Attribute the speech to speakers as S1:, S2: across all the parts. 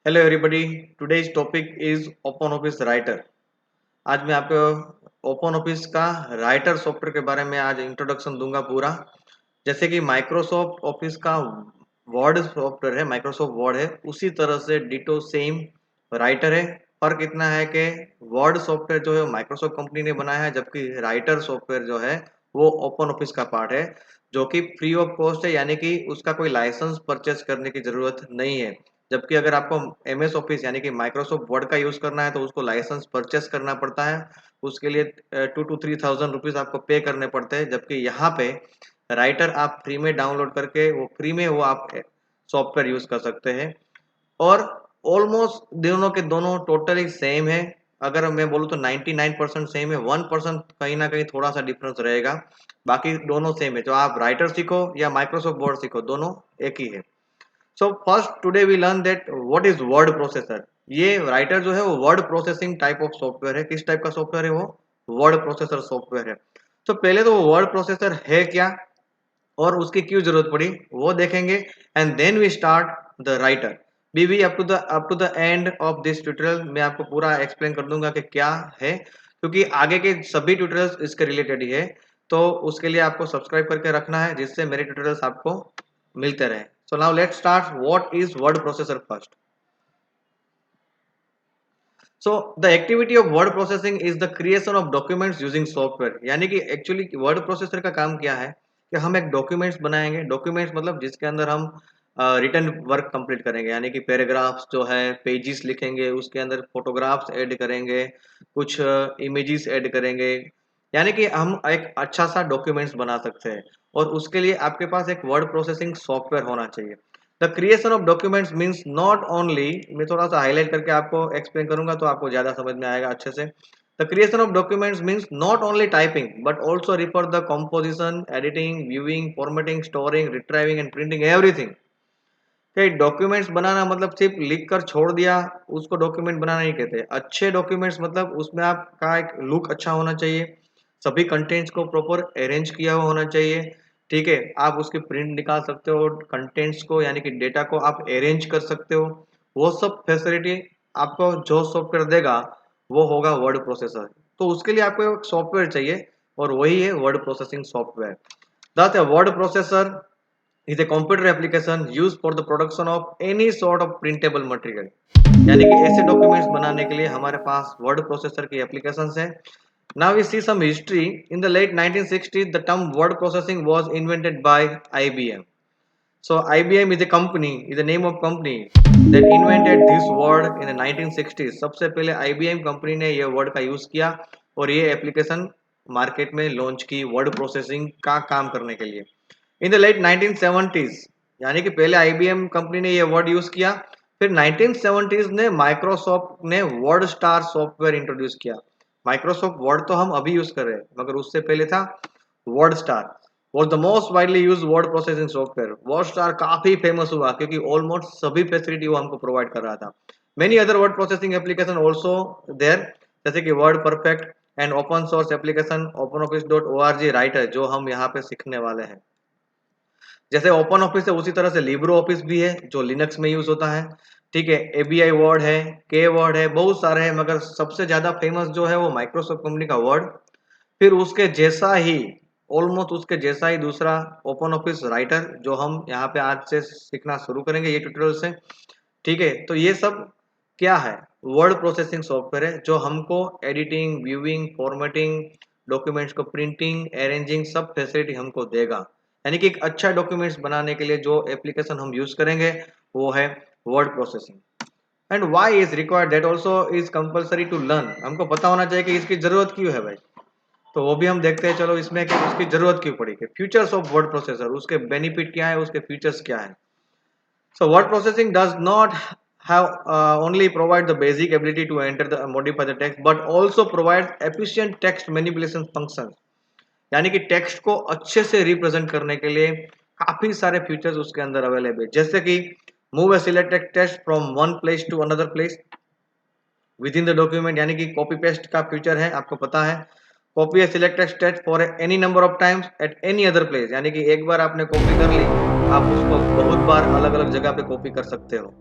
S1: Hello everybody, today's topic is open office writer. आज मैं आपको ओपन ऑफिस का राइटर सॉफ्टवेयर के बारे में आज इंट्रोडक्शन दूंगा पूरा। जैसे कि माइक्रोसॉफ्ट ऑफिस का वर्ड सॉफ्टवेयर है, माइक्रोसॉफ्ट वर्ड है, उसी तरह से डिटो सेम राइटर है। फर्क इतना है कि वर्ड सॉफ्टवेयर जो है माइक्रोसॉफ्ट कंपनी ने बनाया है, जबकि राइटर सॉफ्टवेयर जो है वो ओपन ऑफिस का पार्ट है, जो कि फ्री ऑफ कॉस्ट है, यानी कि उसका कोई लाइसेंस परचेस करने की जरूरत नहीं है। जबकि अगर आपको एम एस ऑफिस यानी कि माइक्रोसॉफ्ट वर्ड का यूज करना है तो उसको लाइसेंस परचेस करना पड़ता है। उसके लिए 2 to 3 thousand रुपीज आपको पे करने पड़ते हैं। जबकि यहाँ पे राइटर आप फ्री में डाउनलोड करके वो फ्री में वो आप सॉफ्टवेयर यूज कर सकते हैं। और ऑलमोस्ट दोनों के दोनों टोटली सेम है। अगर मैं बोलूँ तो 99% सेम है, 1% कहीं ना कहीं थोड़ा सा डिफरेंस रहेगा। बाकी दोनों सेम है। जो आप राइटर सीखो या माइक्रोसॉफ्ट वर्ड सीखो, दोनों एक ही है। So first today we learn that what is word processor. ये राइटर जो है वो word processing type of software है। किस टाइप का सॉफ्टवेयर है वो? वर्ड प्रोसेसर सॉफ्टवेयर है। तो पहले तो वो वर्ड प्रोसेसर है क्या और उसकी क्यों जरूरत पड़ी वो देखेंगे। And then we start the Writer. Be up to the end of this tutorial मैं आपको पूरा एक्सप्लेन कर दूंगा कि क्या है, क्योंकि आगे के सभी ट्यूटोरियल्स इसके रिलेटेड ही है। तो उसके लिए आपको सब्सक्राइब करके रखना है, जिससे मेरे ट्यूटोरियल्स आपको मिलते रहे। So now let's start. What is word processor first? So the activity of word processing is the creation of documents using software. यानी कि एक्चुअली वर्ड प्रोसेसर का काम क्या है कि हम एक डॉक्यूमेंट्स बनाएंगे। डॉक्यूमेंट्स मतलब जिसके अंदर हम रिटर्न वर्क कंप्लीट करेंगे, यानी कि पैराग्राफ्स जो है पेजेस लिखेंगे, उसके अंदर फोटोग्राफ्स ऐड करेंगे, कुछ इमेजेस ऐड करेंगे, यानी कि हम एक अच्छा सा डॉक्यूमेंट्स बना सकते हैं। और उसके लिए आपके पास एक वर्ड प्रोसेसिंग सॉफ्टवेयर होना चाहिए। The creation of documents means not only, मैं थोड़ा सा हाईलाइट करके आपको एक्सप्लेन करूंगा तो आपको ज्यादा समझ में आएगा अच्छे से। The creation of documents means not only typing but also refer the composition, editing, viewing, formatting, storing, retrieving and printing everything. Documents बनाना मतलब सिर्फ लिख कर छोड़ दिया उसको डॉक्यूमेंट बनाना नहीं कहते। अच्छे डॉक्यूमेंट्स मतलब उसमें आपका एक लुक अच्छा होना चाहिए, सभी कंटेंट्स को प्रॉपर अरेंज किया हुआ होना चाहिए। ठीक है, आप उसकी प्रिंट निकाल सकते हो, कंटेंट्स को यानी कि डेटा को आप अरेंज कर सकते हो। वो सब फैसिलिटी आपको जो सॉफ्टवेयर देगा वो होगा वर्ड प्रोसेसर। तो उसके लिए आपको एक सॉफ्टवेयर चाहिए और वही है word processing software. That a word processor is a computer application used for the production of any sort of printable material। यानी कि ऐसे डॉक्यूमेंट्स बनाने के लिए हमारे पास वर्ड प्रोसेसर की एप्लीकेशंस है। Now we see some history. In the late 1960s, the term word processing was invented by IBM. So IBM is a company, is the name of company that invented this word in the 1960s। सबसे पहले IBM company ने ये word का use किया और ये application market में launch की वर्ड प्रोसेसिंग का काम करने के लिए। इन द लेट 1970s, यानी कि पहले आईबीएम कंपनी ने ये वर्ड यूज किया, फिर 1970s ने माइक्रोसॉफ्ट ने वर्ड स्टार सॉफ्टवेयर इंट्रोड्यूस किया। माइक्रोसॉफ्ट वर्ड तो हम अभी यूज कर रहे हैं, मगर उससे पहले था word star. Was the most widely use word processing software. Word star काफी फेमस हुआ क्योंकि ऑलमोस्ट सभी फैसिलिटी वो हमको प्रोवाइड कर रहा था। Many other word processing application also there, जैसे कि WordPerfect and open source application OpenOffice dot O R G Writer, जो हम यहाँ पे सीखने वाले हैं। जैसे ओपन ऑफिस है उसी तरह से लिब्रो ऑफिस भी है जो लिनक्स में यूज होता है। ठीक है, एबीआई वर्ड है, के वर्ड है, बहुत सारे हैं, मगर सबसे ज्यादा फेमस जो है वो माइक्रोसॉफ्ट कंपनी का वर्ड। फिर उसके जैसा ही, ऑलमोस्ट उसके जैसा ही दूसरा ओपन ऑफिस राइटर, जो हम यहाँ पे आज से सीखना शुरू करेंगे ये ट्यूटोरियल से। ठीक है, तो ये सब क्या है? वर्ड प्रोसेसिंग सॉफ्टवेयर है जो हमको एडिटिंग, व्यूइंग, फॉर्मेटिंग, डॉक्यूमेंट्स को प्रिंटिंग, अरेंजिंग सब फैसिलिटी हमको देगा। यानी कि एक अच्छा डॉक्यूमेंट्स बनाने के लिए जो एप्लीकेशन हम यूज करेंगे वो है word processing. And why is required, that also is compulsory to learn. हमको पता होना चाहिए कि इसकी जरूरत क्यों है भाई। तो वो भी हम देखते हैं, चलो इसमें कि उसकी जरूरत क्यों पड़ी, कि फ्यूचर्स ऑफ वर्ड प्रोसेसर, उसके बेनिफिट क्या है, उसके फीचर्स क्या है। So word processing does not have only provide the basic ability to enter the modify the text, but also provide efficient text manipulation functions। यानी कि टेक्स्ट को अच्छे से रिप्रेजेंट करने के लिए काफी सारे फीचर्स उसके अंदर अवेलेबल है। जैसे कि move a selected text from one place to another place within the document, यानी कि कॉपी पेस्ट का फीचर है, आपको पता है। Copy A selected text for any number of times at any other place, यानी कि एक बार आपने कॉपी कर ली, आप उसको बहुत बार अलग अलग जगह पे कॉपी कर सकते हो।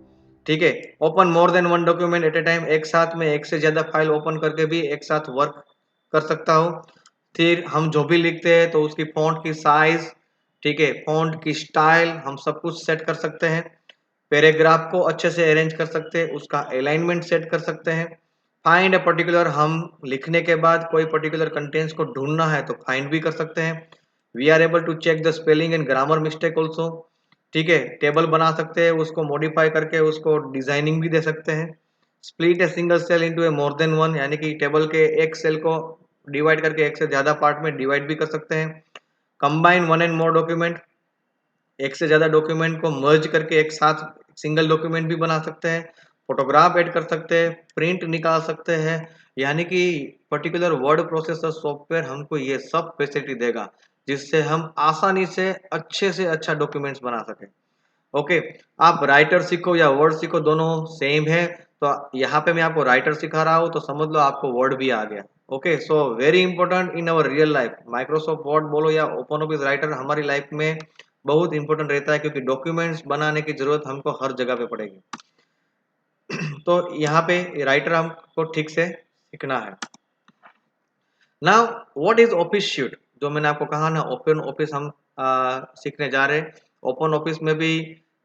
S1: ठीक है। Open more than one document at a time, एक साथ में एक से ज्यादा फाइल ओपन करके भी एक साथ वर्क कर सकता हो। फिर हम जो भी लिखते हैं तो उसकी फॉन्ट की साइज, ठीक है, फॉन्ट की स्टाइल हम सब कुछ सेट कर सकते हैं। पैराग्राफ को अच्छे से अरेंज कर सकते हैं, उसका अलाइनमेंट सेट कर सकते हैं। फाइंड अ पर्टिकुलर, हम लिखने के बाद कोई पर्टिकुलर कंटेंट्स को ढूंढना है तो फाइंड भी कर सकते हैं। We are able to check the spelling and grammar mistake also, ठीक है। टेबल बना सकते हैं, उसको मॉडिफाई करके उसको डिजाइनिंग भी दे सकते हैं। Split a single cell into a more than one, यानी कि टेबल के एक सेल को डिवाइड करके एक से ज्यादा पार्ट में डिवाइड भी कर सकते हैं। Combine one and more document, एक से ज्यादा डॉक्यूमेंट को मर्ज करके एक साथ सिंगल डॉक्यूमेंट भी बना सकते हैं। फोटोग्राफ ऐड कर सकते हैं, प्रिंट निकाल सकते हैं, यानी कि पर्टिकुलर वर्ड प्रोसेसर सॉफ्टवेयर हमको ये सब फैसिलिटी देगा जिससे हम आसानी से अच्छा डॉक्यूमेंट्स बना सकें। ओके, आप राइटर सीखो या वर्ड सीखो दोनों सेम है। तो यहाँ पे मैं आपको राइटर सिखा रहा हूँ तो समझ लो आपको वर्ड भी आ गया। Okay, so very important in our real life, Microsoft word बोलो या ओपन ऑफिस राइटर हमारी लाइफ में बहुत इंपॉर्टेंट रहता है, क्योंकि डॉक्यूमेंट्स बनाने की जरूरत हमको हर जगह पे पड़ेगी। तो यहाँ पे राइटर हमको ठीक से सीखना है। Now what is office sheet, जो मैंने आपको कहा ना ओपन ऑफिस हम सीखने जा रहे हैं। ओपन ऑफिस में भी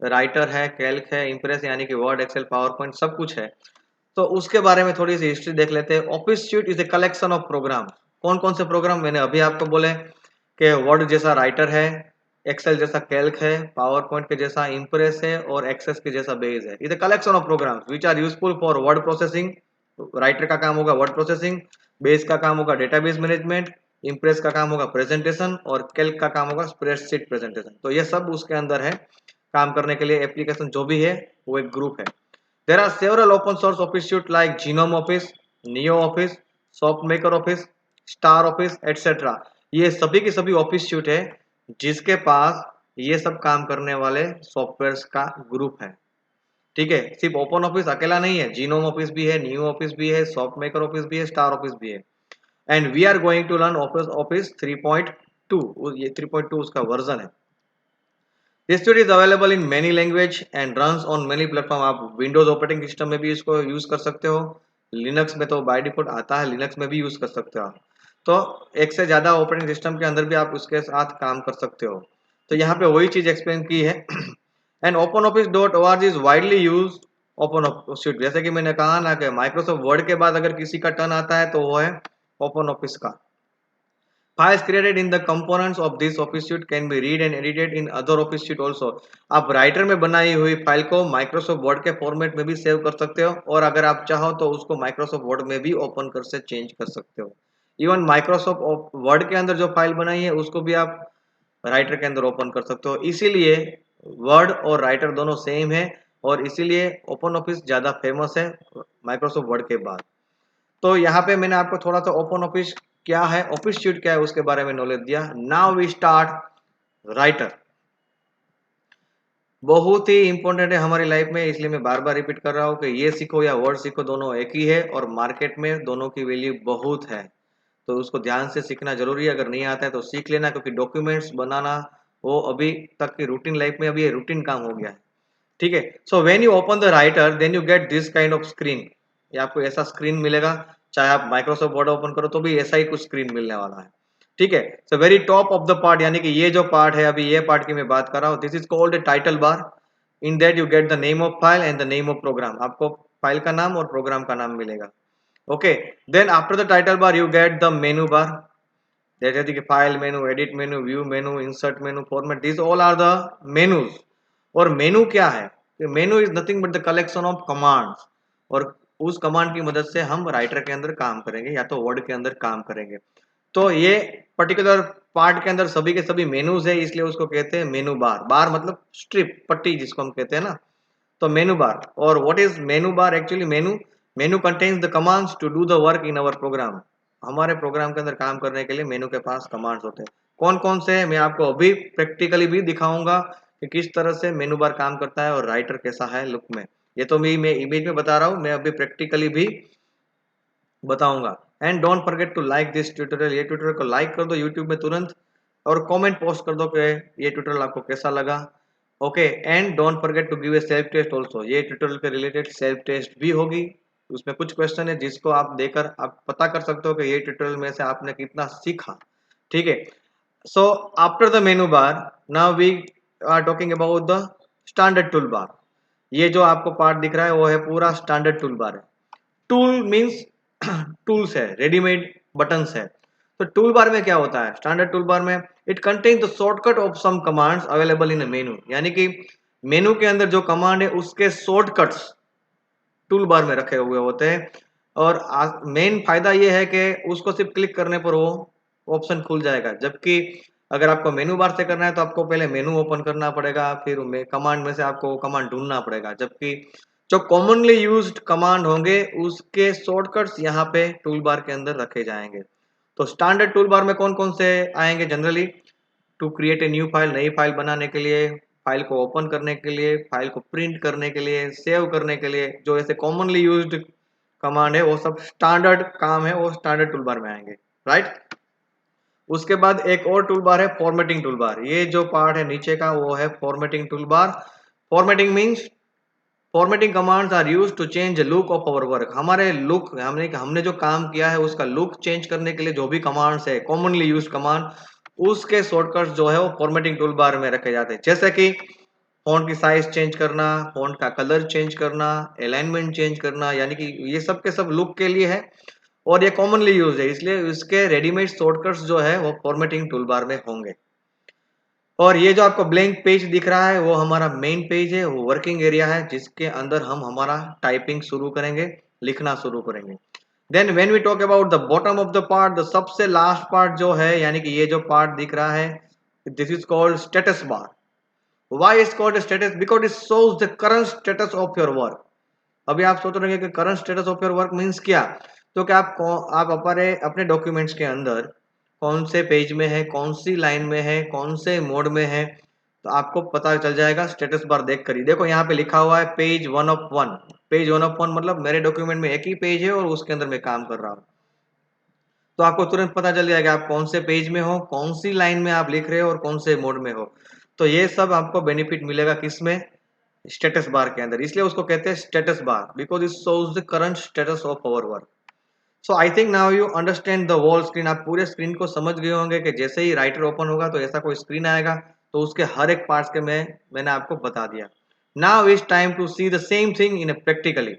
S1: राइटर है, कैल्क है, इंप्रेस यानी कि वर्ड, एक्सेल, पावर पॉइंट सब कुछ है। तो उसके बारे में थोड़ी सी हिस्ट्री देख लेते हैं। Office sheet is a collection of program. कौन कौन से प्रोग्राम, मैंने अभी आपको बोले कि वर्ड जैसा राइटर है, एक्सेल जैसा कैल्क है, पावर पॉइंट के जैसा इंप्रेस है और एक्सेस के जैसा बेस है। Is a collection of program which are useful for word processing. Writer का काम होगा वर्ड प्रोसेसिंग, बेस का काम होगा डेटाबेस मैनेजमेंट, इंप्रेस का काम होगा प्रेजेंटेशन और कैल्क का काम होगा स्प्रेडशीट प्रेजेंटेशन। तो ये सब उसके अंदर है, काम करने के लिए एप्लीकेशन जो भी है वो एक ग्रुप है। There are several open source office suite like Genome Office, Neo Office, SoftMaker Office, Star Office, etc. ये सभी के सभी ऑफिस सूट है जिसके पास ये सब काम करने वाले सॉफ्टवेयर्स का ग्रुप है। ठीक है, सिर्फ ओपन ऑफिस अकेला नहीं है, जीनोम ऑफिस भी है, न्यू ऑफिस भी है, सॉफ्ट मेकर ऑफिस भी है, स्टार ऑफिस भी है। And we are going to learn Office 3.2, ये 3.2 उसका वर्जन है। This suite is available in many language and runs on many platform। आप विंडोज ऑपरेटिंग सिस्टम में भी इसको यूज कर सकते हो, लिनक्स में तो बाय डिफॉल्ट आता है, लिनक्स में भी यूज कर सकते हो आप। तो एक से ज्यादा ऑपरेटिंग सिस्टम के अंदर भी आप उसके साथ काम कर सकते हो। तो यहाँ पे वही चीज एक्सप्लेन की है। And OpenOffice dot O R G is widely use OpenOffice, जैसे कि मैंने कहा ना कि माइक्रोसॉफ्ट वर्ड के बाद अगर किसी का टर्न आता है तो वो है ओपन ऑफिस का। Files created in the components of this office suite can be read and edited in other office suite also। आप राइटर में बनाई हुई फाइल को माइक्रोसॉफ्ट वर्ड के फॉर्मेट में भी सेव कर सकते हो, और अगर आप चाहो तो उसको माइक्रोसॉफ्ट वर्ड में भी ओपन कर से चेंज कर सकते हो। इवन माइक्रोसॉफ्ट वर्ड के अंदर जो फाइल बनाई है उसको भी आप राइटर के अंदर ओपन कर सकते हो। इसीलिए वर्ड और राइटर दोनों सेम है, और इसीलिए ओपन ऑफिस ज्यादा फेमस है माइक्रोसॉफ्ट वर्ड के बाद। तो यहाँ पे मैंने आपको थोड़ा सा ओपन ऑफिस क्या है, ऑफिस सूट क्या है उसके बारे में नॉलेज दिया। Now we start Writer. बहुत ही इंपॉर्टेंट है हमारी लाइफ में, इसलिए मैं बार बार रिपीट कर रहा हूँ कि ये सीखो या वर्ड सीखो दोनों एक ही है, और मार्केट में दोनों की वैल्यू बहुत है। तो उसको ध्यान से सीखना जरूरी है, अगर नहीं आता है तो सीख लेना, क्योंकि डॉक्यूमेंट्स बनाना वो अभी तक की रूटीन लाइफ में अभी रूटीन काम हो गया है। ठीक है, so when you open the Writer then you get this kind of screen. ये आपको ऐसा स्क्रीन मिलेगा, चाहे आप माइक्रोसॉफ्ट वर्ड ओपन करो तो भी ऐसा ही कुछ स्क्रीन मिलने वाला है। ठीक है, so very top of the part, यानी कि ये जो पार्ट है अभी ये पार्ट की मैं बात कर रहा हूँ, this is called title bar. In that you get the name of file and the name of program. आपको फाइल का नाम और प्रोग्राम का नाम मिलेगा। Okay, then after the title bar you get the menu bar, जैसे कि file menu, edit menu, view menu, insert menu, format, this all are the menus. और मेनू क्या है, menu is nothing but the collection of commands, और उस command की मदद से हम राइटर के अंदर काम करेंगे या तो वर्ड के अंदर काम करेंगे। तो ये पर्टिकुलर पार्ट के अंदर सभी के सभी मेनूज है, इसलिए उसको कहते हैं मेनू बार। बार मतलब स्ट्रिप, पट्टी जिसको हम कहते हैं ना, तो मेनू बार। और what is menu bar, actually menu contains the commands to do the work in our program. हमारे प्रोग्राम के अंदर काम करने के लिए मेनू के पास कमांड्स होते हैं। कौन कौन से मैं आपको अभी प्रैक्टिकली भी दिखाऊंगा कि किस तरह से मेनू बार काम करता है और राइटर कैसा है लुक में। ये तो मैं इमेज में बता रहा हूँ, मैं अभी प्रैक्टिकली भी बताऊंगा। And don't forget to like this tutorial, ये ट्यूटोरियल को लाइक कर दो यूट्यूब में तुरंत, और कमेंट पोस्ट कर दो कि ये ट्यूटोरियल आपको कैसा लगा। Okay, and don't forget to give a self test also. ये ट्यूटोरियल के रिलेटेड सेल्फ टेस्ट भी होगी, उसमें कुछ क्वेश्चन है जिसको आप देकर आप पता कर सकते हो कि ये ट्यूटोरियल में से आपने कितना सीखा। ठीक है, so after the menu bar now we are talking about the standard toolbar. ये जो आपको पार्ट दिख रहा है वो है पूरा स्टैंडर्ड टूल बार है। टूल मीन्स टूल्स है, रेडीमेड बटन्स है। तो टूल बार में क्या होता है? स्टैंडर्ड टूल बार में it contain the shortcut of some commands available in menu, यानी कि मेनू के अंदर जो कमांड है उसके शॉर्टकट्स टूल बार में रखे हुए होते हैं। और मेन फायदा ये है कि उसको सिर्फ क्लिक करने पर वो ऑप्शन खुल जाएगा, जबकि अगर आपको मेनू बार से करना है तो आपको पहले मेनू ओपन करना पड़ेगा, फिर कमांड में से आपको कमांड ढूंढना पड़ेगा। जबकि जो कॉमनली यूज्ड कमांड होंगे उसके शॉर्टकट्स यहाँ पे टूल बार के अंदर रखे जाएंगे। तो स्टैंडर्ड टूल बार में कौन कौन से आएंगे? Generally to create a new file, नई फाइल बनाने के लिए, फाइल को ओपन करने के लिए, फाइल को प्रिंट करने के लिए, सेव करने के लिए, जो ऐसे कॉमनली यूज्ड कमांड है वो सब स्टैंडर्ड काम है वो स्टैंडर्ड टूल बार में आएंगे, राइट। उसके बाद एक और टूल बार है फॉर्मेटिंग टूल बार। ये जो पार्ट है नीचे का वो है formatting toolbar. Formatting means formatting commands are used to change the look of our work. हमारे लुक, हमने जो काम किया है उसका लुक चेंज करने के लिए जो भी कमांड्स है, कॉमनली यूज्ड कमांड, उसके शॉर्टकट्स जो है वो फॉर्मेटिंग टूल बार में रखे जाते हैं। जैसे कि फॉन्ट की साइज चेंज करना, फॉन्ट का कलर चेंज करना, अलाइनमेंट चेंज करना, यानी कि ये सब के सब लुक के लिए है और ये कॉमनली यूज है, इसलिए इसके रेडीमेड शॉर्टकट्स जो है वो फॉर्मेटिंग टूल बार में होंगे। और ये जो आपको ब्लैंक पेज दिख रहा है वो हमारा मेन पेज है, वो वर्किंग एरिया है जिसके अंदर हम हमारा टाइपिंग शुरू करेंगे, लिखना शुरू करेंगे। Then when we talk about the bottom of the part, the सबसे लास्ट पार्ट जो है, यानी कि ये जो पार्ट दिख रहा है, this is called status bar. Why is called status? Because it shows the current status of your work. अभी आप सोच रहे हैं कि current status of your work means क्या? तो क्या आप अपने अपने डॉक्यूमेंट्स के अंदर कौन से पेज में है, कौन सी लाइन में है, कौन से मोड में है, तो आपको पता चल जाएगा स्टेटस बार देख कर ही। देखो यहाँ पे लिखा हुआ है पेज 1 of 1। पेज 1 of 1 मतलब मेरे डॉक्यूमेंट में एक ही पेज है और उसके अंदर मैं काम कर रहा हूँ। तो आपको तुरंत पता चल जाएगा आप कौन से पेज में हो, कौन सी लाइन में आप लिख रहे हो और कौन से मोड में हो। तो ये सब आपको बेनिफिट मिलेगा किसमें? स्टेटस बार के अंदर। इसलिए उसको कहते हैं status bar, because it shows the current status of our work. So I think now you understand the whole screen. आप पूरे स्क्रीन को समझ गए होंगे कि जैसे ही राइटर ओपन होगा तो ऐसा कोई स्क्रीन आएगा, तो उसके हर एक पार्ट्स के मैंने आपको बता दिया। Now is time to see the same thing in practically.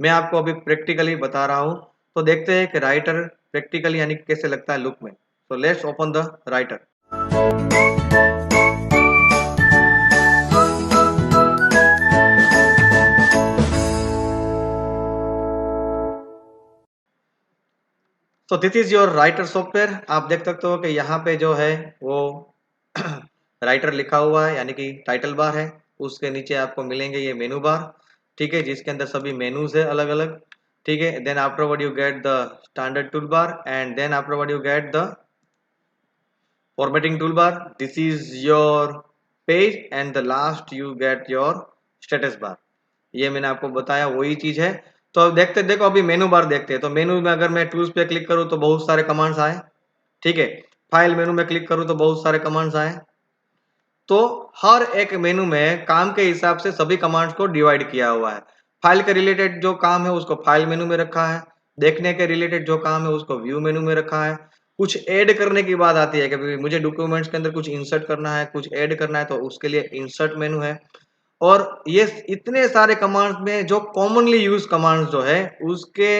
S1: मैं आपको अभी प्रैक्टिकली बता रहा हूँ, तो देखते हैं कि राइटर प्रैक्टिकली यानी कैसे लगता है लुक में। So let's open the writer. तो this is your writer software. आप देख सकते हो कि यहाँ पे जो है वो राइटर लिखा हुआ है, यानी कि टाइटल बार है। उसके नीचे आपको मिलेंगे ये मेनू बार, ठीक है, जिसके अंदर सभी मेनूज है अलग अलग, ठीक है। Then afterward you get the standard toolbar and then afterward you get the formatting toolbar. This is your page and the last you get your status bar. ये मैंने आपको बताया वही चीज है। तो अब देखते, देखो अभी मेनू बार देखते हैं। तो मेनू में अगर मैं टूल्स पे क्लिक करूँ तो बहुत सारे कमांड्स आए, ठीक है। फाइल मेनू में क्लिक करूँ तो बहुत सारे कमांड्स आए। तो हर एक मेनू में काम के हिसाब से सभी कमांड्स को डिवाइड किया हुआ है। फाइल के रिलेटेड जो काम है उसको फाइल मेनू में रखा है, देखने के रिलेटेड जो काम है उसको व्यू मेनू में रखा है। कुछ ऐड करने की बात आती है कि मुझे डॉक्यूमेंट्स के अंदर कुछ इंसर्ट करना है, कुछ ऐड करना है, तो उसके लिए इंसर्ट मेनू है। और ये इतने सारे कमांड्स में जो कॉमनली यूज कमांड्स जो है उसके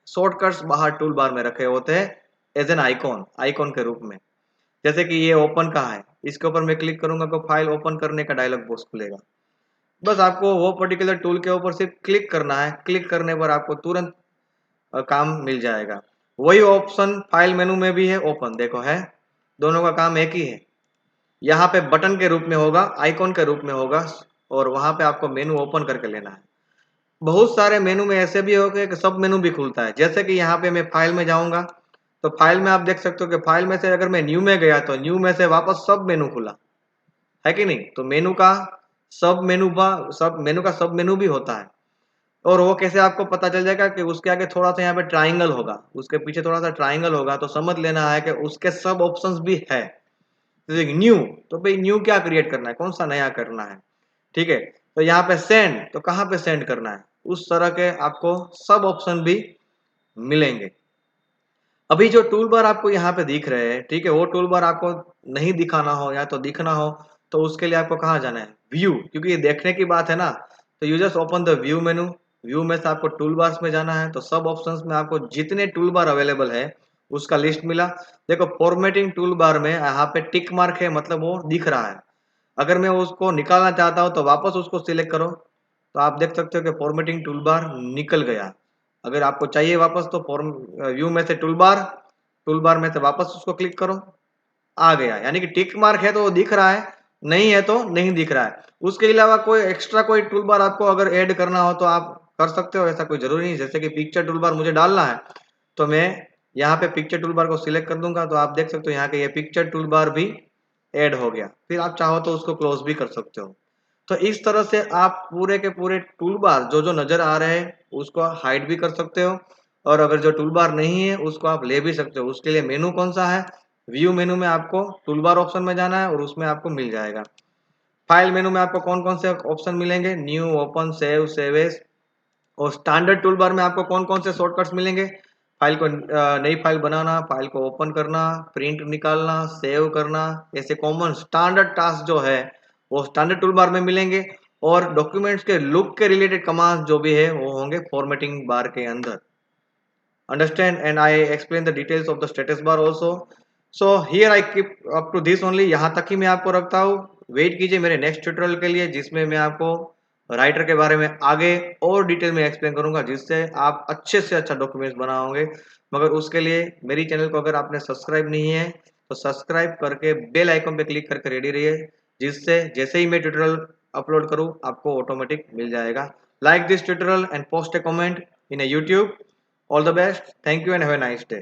S1: शॉर्टकट्स बाहर टूल बार में रखे होते हैं एज एन आइकॉन, आइकॉन के रूप में। जैसे कि ये ओपन का है, इसके ऊपर मैं क्लिक करूंगा तो फाइल ओपन करने का डायलॉग बॉक्स खुलेगा। बस आपको वो पर्टिकुलर टूल के ऊपर सिर्फ क्लिक करना है, क्लिक करने पर आपको तुरंत काम मिल जाएगा। वही ऑप्शन फाइल मेनू में भी है, ओपन देखो है, दोनों का काम एक ही है। यहाँ पे बटन के रूप में होगा, आइकॉन के रूप में होगा, और वहां पे आपको मेनू ओपन करके लेना है। बहुत सारे मेनू में ऐसे भी हो गए कि सब मेनू भी खुलता है। जैसे कि यहाँ पे मैं फाइल में जाऊंगा तो फाइल में आप देख सकते हो कि फाइल में से अगर मैं न्यू में गया तो न्यू में से वापस सब मेनू खुला है कि नहीं। तो मेनू का सब मेनू भी होता है। और वो कैसे आपको पता चल जाएगा कि उसके आगे थोड़ा सा यहाँ पे ट्राइंगल होगा, उसके पीछे थोड़ा सा ट्राइंगल होगा, तो समझ लेना है कि उसके सब ऑप्शंस भी है। न्यू, तो भाई न्यू क्या क्रिएट करना है, कौन सा नया करना है, ठीक है। तो यहाँ पे सेंड, तो कहाँ पे सेंड करना है, उस तरह के आपको सब ऑप्शन भी मिलेंगे। अभी जो टूल बार आपको यहाँ पे दिख रहे हैं, ठीक है, वो टूल बार आपको नहीं दिखाना हो या तो दिखना हो, तो उसके लिए आपको कहाँ जाना है, व्यू, क्योंकि ये देखने की बात है ना। तो you just open the view menu, view में से आपको टूल बार्स में जाना है। तो सब ऑप्शंस में आपको जितने टूल बार अवेलेबल है उसका लिस्ट मिला। देखो फॉर्मेटिंग टूल बार में यहाँ पे टिक मार्क है, मतलब वो दिख रहा है। अगर मैं उसको निकालना चाहता हूँ तो वापस उसको सिलेक्ट करो, तो आप देख सकते हो कि फॉर्मेटिंग टूल बार निकल गया। अगर आपको चाहिए वापस तो फॉर्म व्यू में से टूल बार में से वापस उसको क्लिक करो, आ गया। यानी कि टिक मार्क है तो वो दिख रहा है, नहीं है तो नहीं दिख रहा है। उसके अलावा कोई एक्स्ट्रा कोई टूल बार आपको अगर ऐड करना हो तो आप कर सकते हो, ऐसा कोई जरूरी नहीं। जैसे कि पिक्चर टूल बार मुझे डालना है, तो मैं यहाँ पे पिक्चर टूल बार को सिलेक्ट कर दूंगा, तो आप देख सकते हो यहाँ के ये पिक्चर टूल बार भी ऐड हो गया। फिर आप चाहो तो उसको क्लोज भी कर सकते हो। तो इस तरह से आप पूरे के पूरे टूल बार जो जो नजर आ रहे हैं उसको हाइड भी कर सकते हो, और अगर जो टूल बार नहीं है उसको आप ले भी सकते हो। उसके लिए मेनू कौन सा है, व्यू मेनू में आपको टूल बार ऑप्शन में जाना है और उसमें आपको मिल जाएगा। फाइल मेनू में आपको कौन कौन से ऑप्शन मिलेंगे, new, open, save, save as. और स्टैंडर्ड टूल बार में आपको कौन कौन से शॉर्टकट्स मिलेंगे, फाइल को नई फाइल बनाना, फाइल को ओपन करना, प्रिंट निकालना, सेव करना, ऐसे कॉमन स्टैंडर्ड टास्क जो है वो स्टैंडर्ड टूल बार में मिलेंगे। और डॉक्यूमेंट्स के लुक के रिलेटेड कमांड जो भी है वो होंगे फॉर्मेटिंग बार के अंदर। Understand, and I explain the details of the status bar also. So here I keep up to this only, यहाँ तक ही मैं आपको रखता हूँ। वेट कीजिए मेरे नेक्स्ट ट्यूटोरियल के लिए, जिसमें मैं आपको राइटर के बारे में आगे और डिटेल में एक्सप्लेन करूंगा, जिससे आप अच्छे से अच्छा डॉक्यूमेंट्स बनाओगे। मगर उसके लिए मेरी चैनल को अगर आपने सब्सक्राइब नहीं है तो सब्सक्राइब करके बेल आइकन पे क्लिक करके रेडी रहिए, जिससे जैसे ही मैं ट्यूटोरियल अपलोड करूँ आपको ऑटोमेटिक मिल जाएगा। Like this tutorial and post A comment in a YouTube. All the best. Thank you and have a nice day.